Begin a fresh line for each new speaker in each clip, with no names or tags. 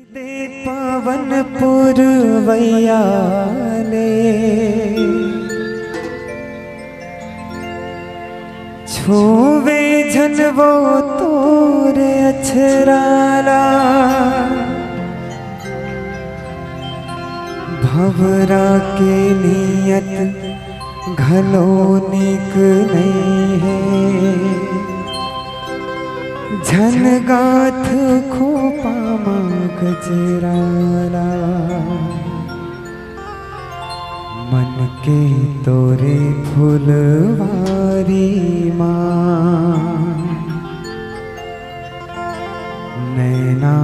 दे पावन पुरवैया ले छुवे झनवो तोरे अछराला भवरा के नियत घलो निक नहीं है झन गाथ खोपा गजराला मन के तोरे फुलवारी माँ नैना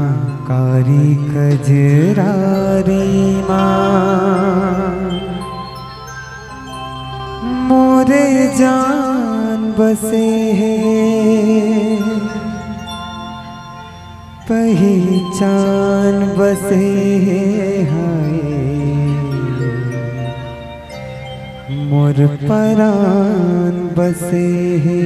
कारी कजरारी माँ मोरे जान बसे है पहचान बसे हाय मोर परान बसे है।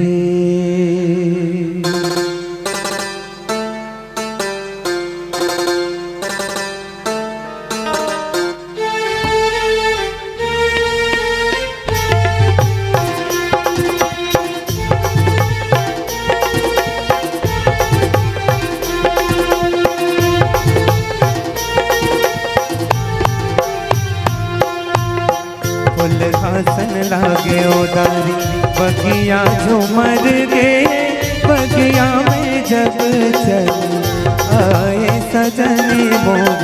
फूल घासन लागे उदारी बगिया झूमर गे बगिया में जब चल आए सजनी मोर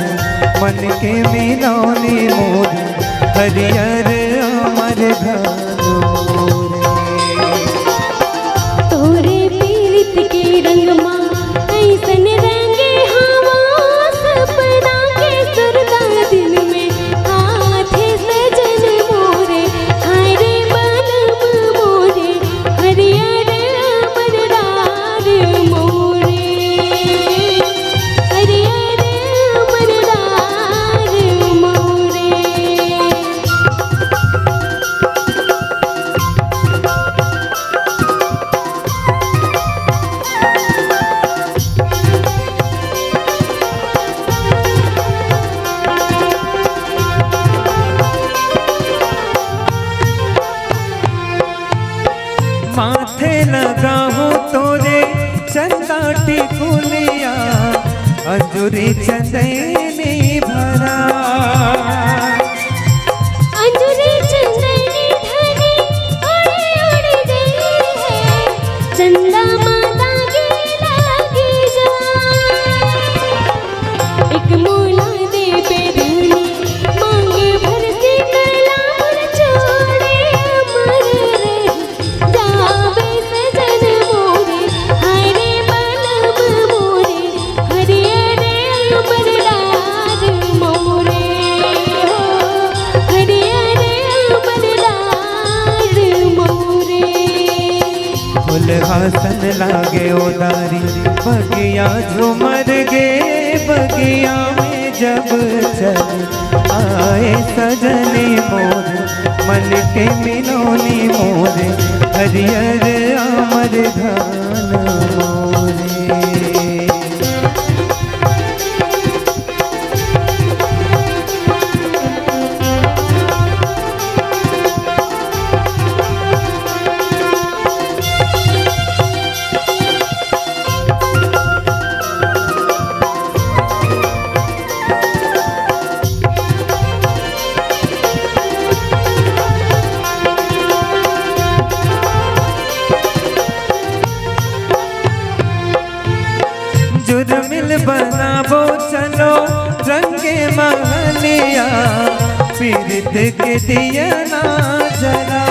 मन के मिलौनी मोर हरियर अमर घानो
तोरे पीरित के रंग माँ ऐसन रंगे हवा सपना के सुरता दिल में हाथे सजन मोरे हरे बनम मोरे हरियर अमरदार मोरे हरियर अमरदार मोरे।
माथे लगाऊं तोरे चंदा टिकुलिया अंजुरी चंदनी भरा
अंजुरी चंदनी धनी उड़ उड़ गई है चंदा माता की लागी जा एक मोला दे बेधनी मांग भर से कला मुर छोड़े अमर रहे जावे सजन मोरे हरे बनम मोरे हरियर अमरदार मोरे हो हरियर अमरदार मोरे।
फूल घासन लागे उदारी बगिया झूमर गे बगिया में जब चल आए सजनी मोर मन के मिलौनी मोरे हरियर अमर घान मोरे। जुर्मिल बनाबो चलो रंगे महलिया पीरित के दिया ना जला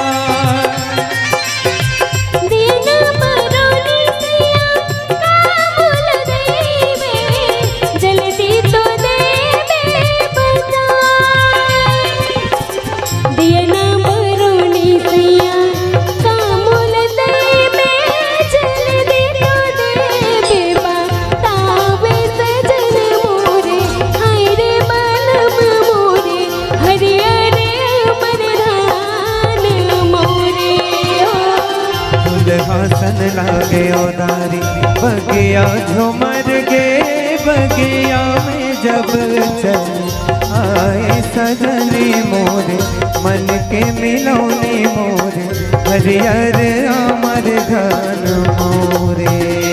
दिया मरोनी सिया कामुल देवे जल्दी तो देवे बता दिया मरोनी सिया कामुल देवे जल्दी तो देवे बतावे सजन मोरे हरे बनम मोरे हरियर अमरदार मोरे हो।
फूल घासन लागे उदारी बगिया झूमर गे बगिया में जब जब चल आए सजनी मोरे, मन के मिलौनी मोरे, हरियर अमर धन मोरे।